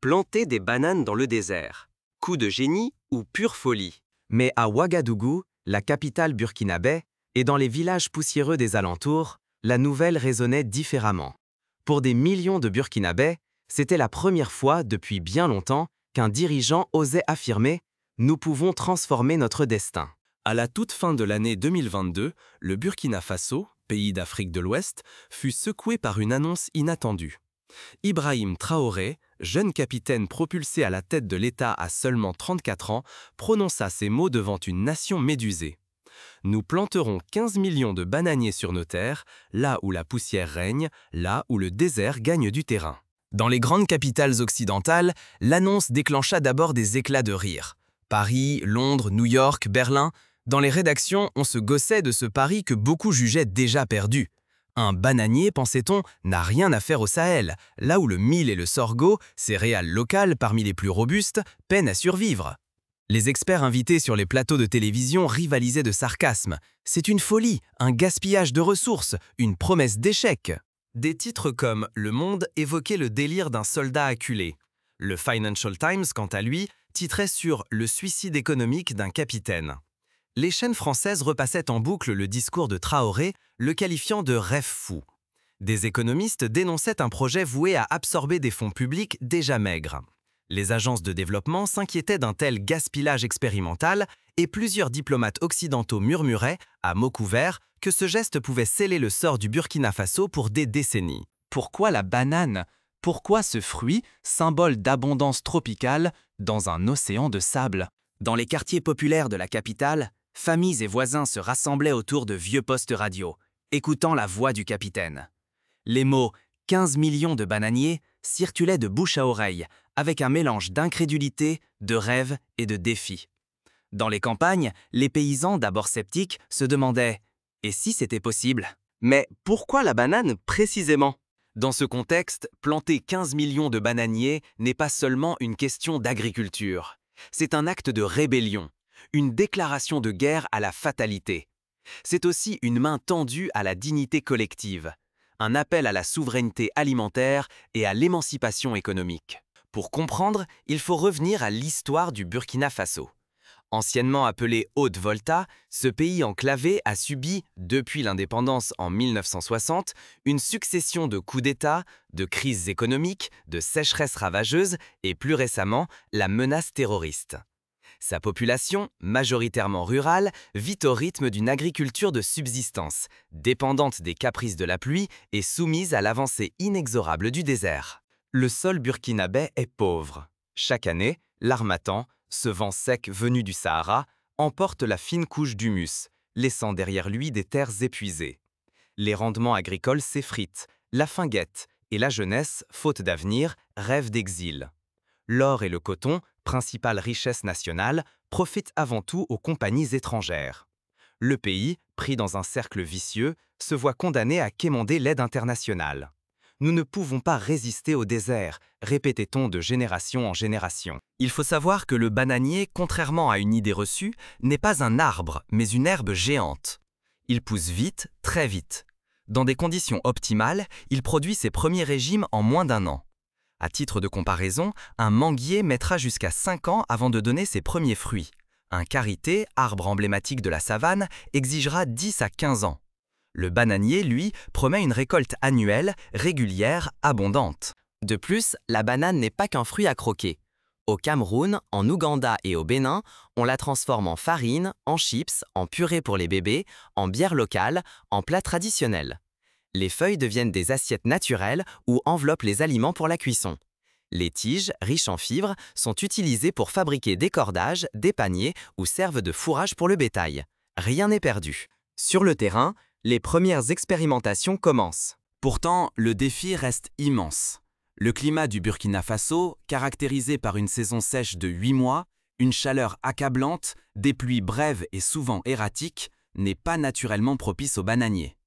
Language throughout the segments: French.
Planter des bananes dans le désert. Coup de génie ou pure folie? Mais à Ouagadougou, la capitale burkinabé, et dans les villages poussiéreux des alentours, la nouvelle résonnait différemment. Pour des millions de Burkinabés, c'était la première fois depuis bien longtemps qu'un dirigeant osait affirmer « Nous pouvons transformer notre destin ». À la toute fin de l'année 2022, le Burkina Faso, pays d'Afrique de l'Ouest, fut secoué par une annonce inattendue. Ibrahim Traoré, jeune capitaine propulsé à la tête de l'État à seulement 34 ans, prononça ces mots devant une nation médusée. « Nous planterons 15 millions de bananiers sur nos terres, là où la poussière règne, là où le désert gagne du terrain. » Dans les grandes capitales occidentales, l'annonce déclencha d'abord des éclats de rire. Paris, Londres, New York, Berlin, dans les rédactions, on se gaussait de ce pari que beaucoup jugeaient déjà perdu. Un bananier, pensait-on, n'a rien à faire au Sahel, là où le mil et le sorgho, céréales locales parmi les plus robustes, peinent à survivre. Les experts invités sur les plateaux de télévision rivalisaient de sarcasme. C'est une folie, un gaspillage de ressources, une promesse d'échec. Des titres comme Le Monde évoquaient le délire d'un soldat acculé. Le Financial Times, quant à lui, titrait sur le suicide économique d'un capitaine. Les chaînes françaises repassaient en boucle le discours de Traoré, le qualifiant de rêve fou. Des économistes dénonçaient un projet voué à absorber des fonds publics déjà maigres. Les agences de développement s'inquiétaient d'un tel gaspillage expérimental et plusieurs diplomates occidentaux murmuraient, à mots couverts, que ce geste pouvait sceller le sort du Burkina Faso pour des décennies. Pourquoi la banane? Pourquoi ce fruit, symbole d'abondance tropicale, dans un océan de sable? Dans les quartiers populaires de la capitale, familles et voisins se rassemblaient autour de vieux postes radio, écoutant la voix du capitaine. Les mots « 15 millions de bananiers » circulaient de bouche à oreille, avec un mélange d'incrédulité, de rêve et de défi. Dans les campagnes, les paysans, d'abord sceptiques, se demandaient « Et si c'était possible ?» Mais pourquoi la banane précisément? Dans ce contexte, planter 15 millions de bananiers n'est pas seulement une question d'agriculture. C'est un acte de rébellion, une déclaration de guerre à la fatalité. C'est aussi une main tendue à la dignité collective, un appel à la souveraineté alimentaire et à l'émancipation économique. Pour comprendre, il faut revenir à l'histoire du Burkina Faso. Anciennement appelé Haute-Volta, ce pays enclavé a subi, depuis l'indépendance en 1960, une succession de coups d'État, de crises économiques, de sécheresses ravageuses et plus récemment, la menace terroriste. Sa population, majoritairement rurale, vit au rythme d'une agriculture de subsistance, dépendante des caprices de la pluie et soumise à l'avancée inexorable du désert. Le sol burkinabé est pauvre. Chaque année, l'harmattan, ce vent sec venu du Sahara, emporte la fine couche d'humus, laissant derrière lui des terres épuisées. Les rendements agricoles s'effritent, la faim guette, et la jeunesse, faute d'avenir, rêve d'exil. L'or et le coton, principale richesse nationale, profitent avant tout aux compagnies étrangères. Le pays, pris dans un cercle vicieux, se voit condamné à quémander l'aide internationale. Nous ne pouvons pas résister au désert, répétait-on de génération en génération. Il faut savoir que le bananier, contrairement à une idée reçue, n'est pas un arbre, mais une herbe géante. Il pousse vite, très vite. Dans des conditions optimales, il produit ses premiers régimes en moins d'un an. À titre de comparaison, un manguier mettra jusqu'à 5 ans avant de donner ses premiers fruits. Un karité, arbre emblématique de la savane, exigera 10 à 15 ans. Le bananier, lui, promet une récolte annuelle, régulière, abondante. De plus, la banane n'est pas qu'un fruit à croquer. Au Cameroun, en Ouganda et au Bénin, on la transforme en farine, en chips, en purée pour les bébés, en bière locale, en plat traditionnel. Les feuilles deviennent des assiettes naturelles ou enveloppent les aliments pour la cuisson. Les tiges, riches en fibres, sont utilisées pour fabriquer des cordages, des paniers ou servent de fourrage pour le bétail. Rien n'est perdu. Sur le terrain, les premières expérimentations commencent. Pourtant, le défi reste immense. Le climat du Burkina Faso, caractérisé par une saison sèche de 8 mois, une chaleur accablante, des pluies brèves et souvent erratiques, n'est pas naturellement propice aux bananiers.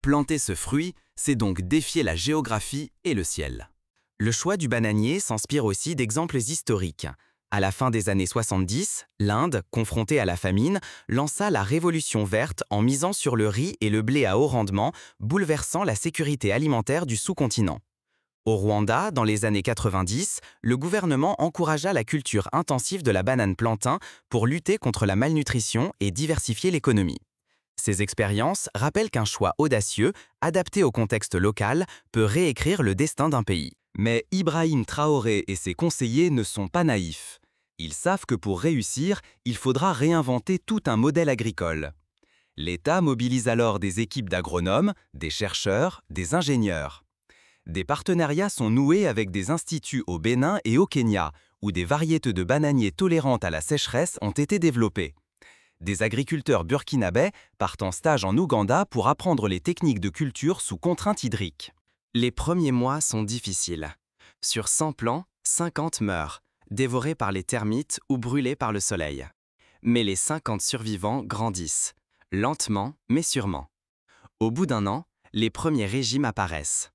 Planter ce fruit, c'est donc défier la géographie et le ciel. Le choix du bananier s'inspire aussi d'exemples historiques. À la fin des années 70, l'Inde, confrontée à la famine, lança la Révolution verte en misant sur le riz et le blé à haut rendement, bouleversant la sécurité alimentaire du sous-continent. Au Rwanda, dans les années 90, le gouvernement encouragea la culture intensive de la banane plantain pour lutter contre la malnutrition et diversifier l'économie. Ces expériences rappellent qu'un choix audacieux, adapté au contexte local, peut réécrire le destin d'un pays. Mais Ibrahim Traoré et ses conseillers ne sont pas naïfs. Ils savent que pour réussir, il faudra réinventer tout un modèle agricole. L'État mobilise alors des équipes d'agronomes, des chercheurs, des ingénieurs. Des partenariats sont noués avec des instituts au Bénin et au Kenya, où des variétés de bananiers tolérantes à la sécheresse ont été développées. Des agriculteurs burkinabés partent en stage en Ouganda pour apprendre les techniques de culture sous contrainte hydrique. Les premiers mois sont difficiles. Sur 100 plants, 50 meurent, dévorés par les termites ou brûlés par le soleil. Mais les 50 survivants grandissent, lentement mais sûrement. Au bout d'un an, les premiers régimes apparaissent.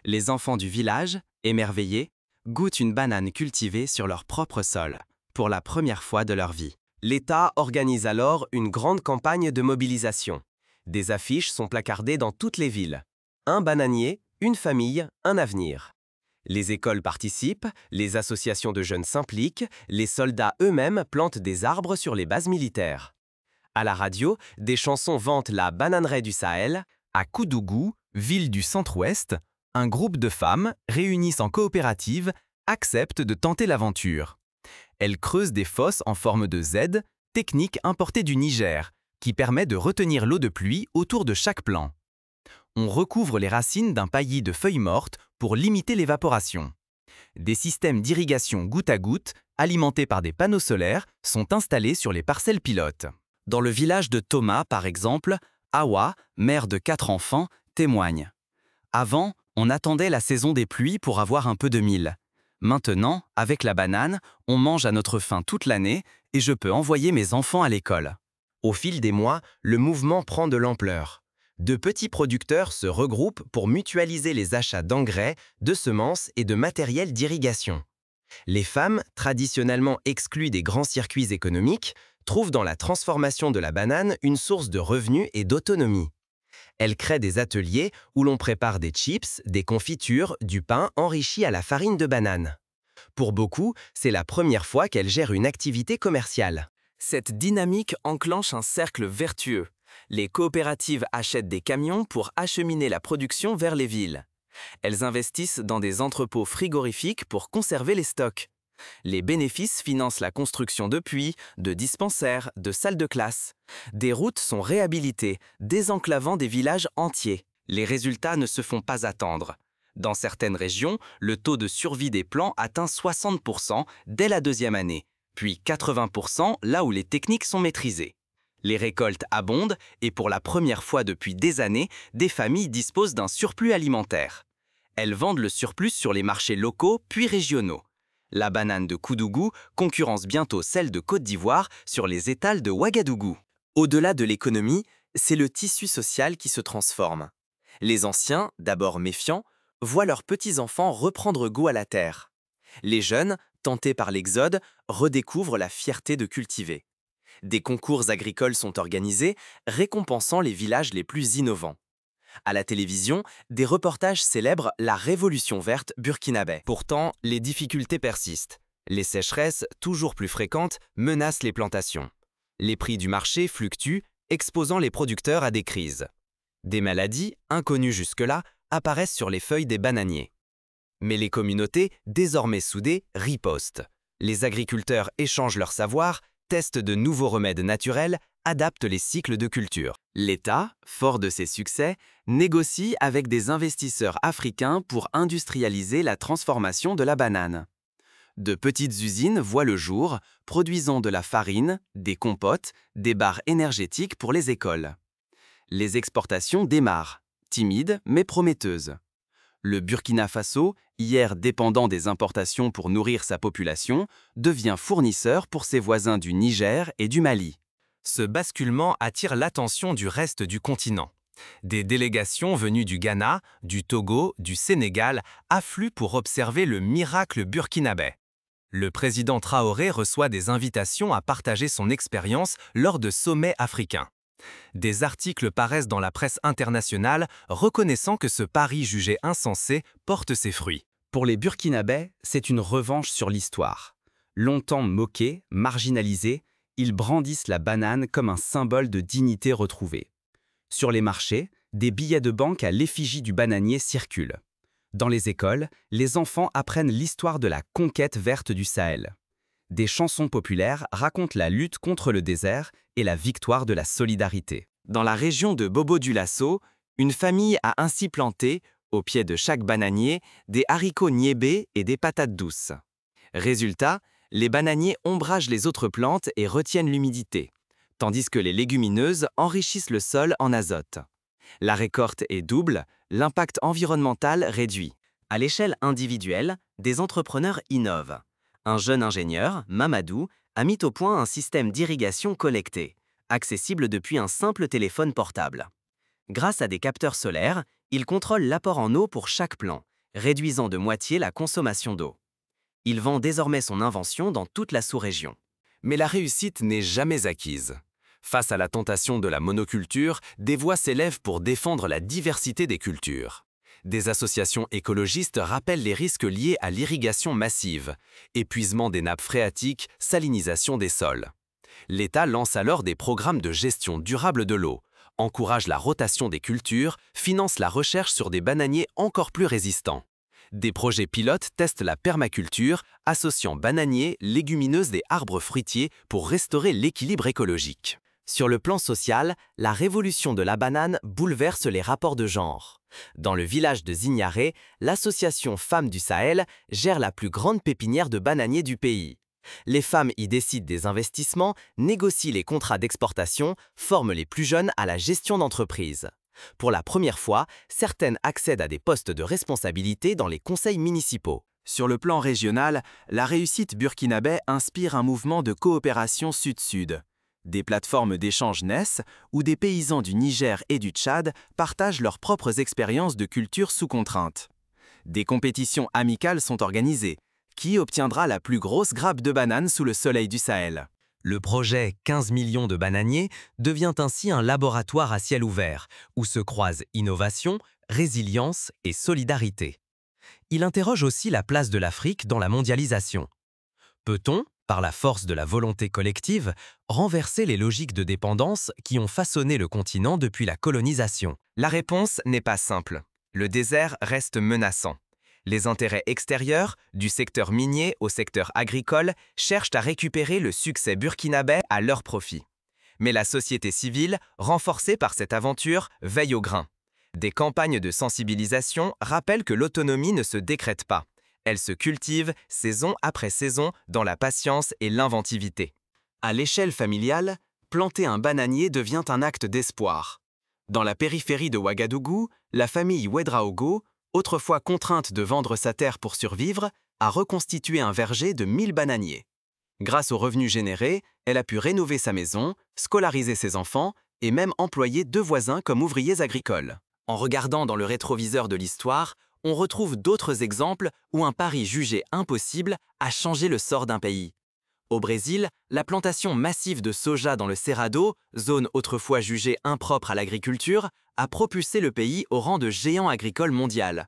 Les enfants du village, émerveillés, goûtent une banane cultivée sur leur propre sol, pour la première fois de leur vie. L'État organise alors une grande campagne de mobilisation. Des affiches sont placardées dans toutes les villes. Un bananier, une famille, un avenir. Les écoles participent, les associations de jeunes s'impliquent, les soldats eux-mêmes plantent des arbres sur les bases militaires. À la radio, des chansons vantent la bananeraie du Sahel. À Koudougou, ville du centre-ouest, un groupe de femmes, réunies en coopérative, acceptent de tenter l'aventure. Elles creusent des fosses en forme de Z, technique importée du Niger, qui permet de retenir l'eau de pluie autour de chaque plant. On recouvre les racines d'un paillis de feuilles mortes pour limiter l'évaporation. Des systèmes d'irrigation goutte à goutte, alimentés par des panneaux solaires, sont installés sur les parcelles pilotes. Dans le village de Thomas, par exemple, Awa, mère de 4 enfants, témoigne. Avant, on attendait la saison des pluies pour avoir un peu de mil. Maintenant, avec la banane, on mange à notre faim toute l'année et je peux envoyer mes enfants à l'école. Au fil des mois, le mouvement prend de l'ampleur. De petits producteurs se regroupent pour mutualiser les achats d'engrais, de semences et de matériel d'irrigation. Les femmes, traditionnellement exclues des grands circuits économiques, trouvent dans la transformation de la banane une source de revenus et d'autonomie. Elles créent des ateliers où l'on prépare des chips, des confitures, du pain enrichi à la farine de banane. Pour beaucoup, c'est la première fois qu'elles gèrent une activité commerciale. Cette dynamique enclenche un cercle vertueux. Les coopératives achètent des camions pour acheminer la production vers les villes. Elles investissent dans des entrepôts frigorifiques pour conserver les stocks. Les bénéfices financent la construction de puits, de dispensaires, de salles de classe. Des routes sont réhabilitées, désenclavant des villages entiers. Les résultats ne se font pas attendre. Dans certaines régions, le taux de survie des plants atteint 60% dès la 2e année, puis 80% là où les techniques sont maîtrisées. Les récoltes abondent et pour la première fois depuis des années, des familles disposent d'un surplus alimentaire. Elles vendent le surplus sur les marchés locaux puis régionaux. La banane de Koudougou concurrence bientôt celle de Côte d'Ivoire sur les étals de Ouagadougou. Au-delà de l'économie, c'est le tissu social qui se transforme. Les anciens, d'abord méfiants, voient leurs petits-enfants reprendre goût à la terre. Les jeunes, tentés par l'exode, redécouvrent la fierté de cultiver. Des concours agricoles sont organisés, récompensant les villages les plus innovants. À la télévision, des reportages célèbrent la révolution verte burkinabé. Pourtant, les difficultés persistent. Les sécheresses, toujours plus fréquentes, menacent les plantations. Les prix du marché fluctuent, exposant les producteurs à des crises. Des maladies, inconnues jusque-là, apparaissent sur les feuilles des bananiers. Mais les communautés, désormais soudées, ripostent. Les agriculteurs échangent leur savoir, testent de nouveaux remèdes naturels, adaptent les cycles de culture. L'État, fort de ses succès, négocie avec des investisseurs africains pour industrialiser la transformation de la banane. De petites usines voient le jour, produisant de la farine, des compotes, des barres énergétiques pour les écoles. Les exportations démarrent, timides mais prometteuses. Le Burkina Faso, hier dépendant des importations pour nourrir sa population, devient fournisseur pour ses voisins du Niger et du Mali. Ce basculement attire l'attention du reste du continent. Des délégations venues du Ghana, du Togo, du Sénégal affluent pour observer le miracle burkinabé. Le président Traoré reçoit des invitations à partager son expérience lors de sommets africains. Des articles paraissent dans la presse internationale reconnaissant que ce pari jugé insensé porte ses fruits. Pour les Burkinabés, c'est une revanche sur l'histoire. Longtemps moqués, marginalisés, ils brandissent la banane comme un symbole de dignité retrouvée. Sur les marchés, des billets de banque à l'effigie du bananier circulent. Dans les écoles, les enfants apprennent l'histoire de la conquête verte du Sahel. Des chansons populaires racontent la lutte contre le désert et la victoire de la solidarité. Dans la région de Bobo-Dioulasso, une famille a ainsi planté, au pied de chaque bananier, des haricots niébés et des patates douces. Résultat, les bananiers ombragent les autres plantes et retiennent l'humidité, tandis que les légumineuses enrichissent le sol en azote. La récolte est double, l'impact environnemental réduit. À l'échelle individuelle, des entrepreneurs innovent. Un jeune ingénieur, Mamadou, a mis au point un système d'irrigation collecté, accessible depuis un simple téléphone portable. Grâce à des capteurs solaires, il contrôle l'apport en eau pour chaque plant, réduisant de moitié la consommation d'eau. Il vend désormais son invention dans toute la sous-région. Mais la réussite n'est jamais acquise. Face à la tentation de la monoculture, des voix s'élèvent pour défendre la diversité des cultures. Des associations écologistes rappellent les risques liés à l'irrigation massive, épuisement des nappes phréatiques, salinisation des sols. L'État lance alors des programmes de gestion durable de l'eau, encourage la rotation des cultures, finance la recherche sur des bananiers encore plus résistants. Des projets pilotes testent la permaculture, associant bananiers, légumineuses et arbres fruitiers pour restaurer l'équilibre écologique. Sur le plan social, la révolution de la banane bouleverse les rapports de genre. Dans le village de Zignaré, l'association Femmes du Sahel gère la plus grande pépinière de bananiers du pays. Les femmes y décident des investissements, négocient les contrats d'exportation, forment les plus jeunes à la gestion d'entreprise. Pour la première fois, certaines accèdent à des postes de responsabilité dans les conseils municipaux. Sur le plan régional, la réussite burkinabé inspire un mouvement de coopération sud-sud. Des plateformes d'échange naissent où des paysans du Niger et du Tchad partagent leurs propres expériences de culture sous contrainte. Des compétitions amicales sont organisées. Qui obtiendra la plus grosse grappe de bananes sous le soleil du Sahel? Le projet 15 millions de bananiers devient ainsi un laboratoire à ciel ouvert, où se croisent innovation, résilience et solidarité. Il interroge aussi la place de l'Afrique dans la mondialisation. Peut-on, par la force de la volonté collective, renverser les logiques de dépendance qui ont façonné le continent depuis la colonisation? La réponse n'est pas simple. Le désert reste menaçant. Les intérêts extérieurs, du secteur minier au secteur agricole, cherchent à récupérer le succès burkinabé à leur profit. Mais la société civile, renforcée par cette aventure, veille au grain. Des campagnes de sensibilisation rappellent que l'autonomie ne se décrète pas. Elle se cultive saison après saison dans la patience et l'inventivité. À l'échelle familiale, planter un bananier devient un acte d'espoir. Dans la périphérie de Ouagadougou, la famille Ouedraogo, autrefois contrainte de vendre sa terre pour survivre, a reconstitué un verger de 1000 bananiers. Grâce aux revenus générés, elle a pu rénover sa maison, scolariser ses enfants et même employer 2 voisins comme ouvriers agricoles. En regardant dans le rétroviseur de l'histoire, on retrouve d'autres exemples où un pari jugé impossible a changé le sort d'un pays. Au Brésil, la plantation massive de soja dans le Cerrado, zone autrefois jugée impropre à l'agriculture, a propulsé le pays au rang de géant agricole mondial.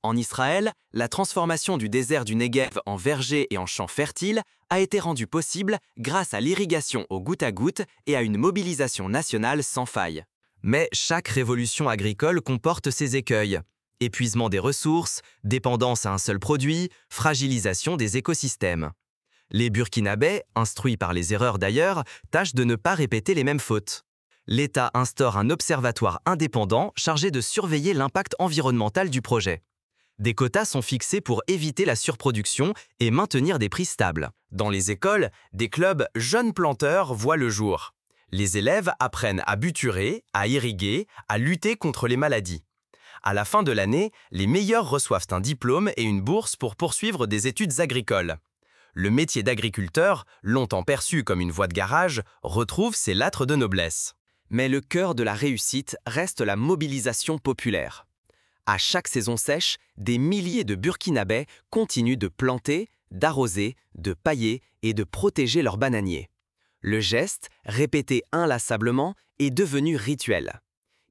En Israël, la transformation du désert du Negev en verger et en champs fertiles a été rendue possible grâce à l'irrigation au goutte à goutte et à une mobilisation nationale sans faille. Mais chaque révolution agricole comporte ses écueils. Épuisement des ressources, dépendance à un seul produit, fragilisation des écosystèmes. Les Burkinabés, instruits par les erreurs d'ailleurs, tâchent de ne pas répéter les mêmes fautes. L'État instaure un observatoire indépendant chargé de surveiller l'impact environnemental du projet. Des quotas sont fixés pour éviter la surproduction et maintenir des prix stables. Dans les écoles, des clubs jeunes planteurs voient le jour. Les élèves apprennent à butturer, à irriguer, à lutter contre les maladies. À la fin de l'année, les meilleurs reçoivent un diplôme et une bourse pour poursuivre des études agricoles. Le métier d'agriculteur, longtemps perçu comme une voie de garage, retrouve ses lattres de noblesse. Mais le cœur de la réussite reste la mobilisation populaire. À chaque saison sèche, des milliers de Burkinabés continuent de planter, d'arroser, de pailler et de protéger leurs bananiers. Le geste, répété inlassablement, est devenu rituel.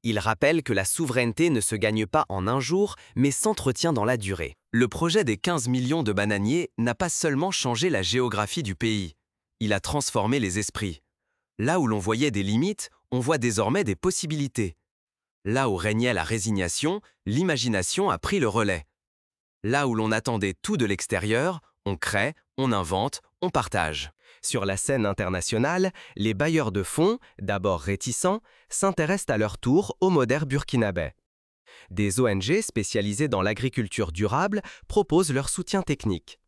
Il rappelle que la souveraineté ne se gagne pas en un jour, mais s'entretient dans la durée. Le projet des 15 millions de bananiers n'a pas seulement changé la géographie du pays, il a transformé les esprits. Là où l'on voyait des limites, on voit désormais des possibilités. Là où régnait la résignation, l'imagination a pris le relais. Là où l'on attendait tout de l'extérieur, on crée, on invente, on partage. Sur la scène internationale, les bailleurs de fonds, d'abord réticents, s'intéressent à leur tour au modèle burkinabé. Des ONG spécialisées dans l'agriculture durable proposent leur soutien technique.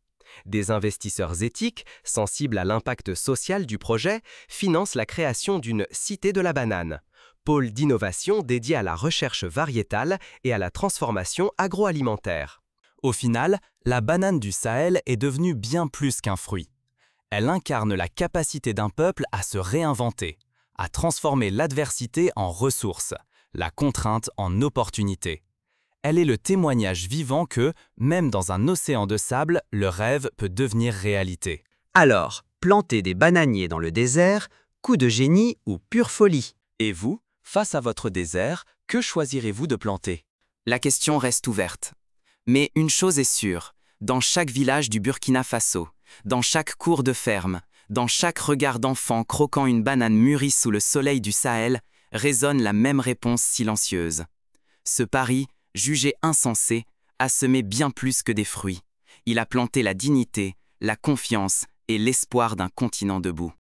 Des investisseurs éthiques, sensibles à l'impact social du projet, financent la création d'une Cité de la banane, pôle d'innovation dédié à la recherche variétale et à la transformation agroalimentaire. Au final, la banane du Sahel est devenue bien plus qu'un fruit. Elle incarne la capacité d'un peuple à se réinventer, à transformer l'adversité en ressource, la contrainte en opportunité. Elle est le témoignage vivant que, même dans un océan de sable, le rêve peut devenir réalité. Alors, planter des bananiers dans le désert, coup de génie ou pure folie? Et vous, face à votre désert, que choisirez-vous de planter? La question reste ouverte. Mais une chose est sûre, dans chaque village du Burkina Faso, dans chaque cour de ferme, dans chaque regard d'enfant croquant une banane mûrie sous le soleil du Sahel, résonne la même réponse silencieuse. Ce pari, jugé insensé, a semé bien plus que des fruits. Il a planté la dignité, la confiance et l'espoir d'un continent debout.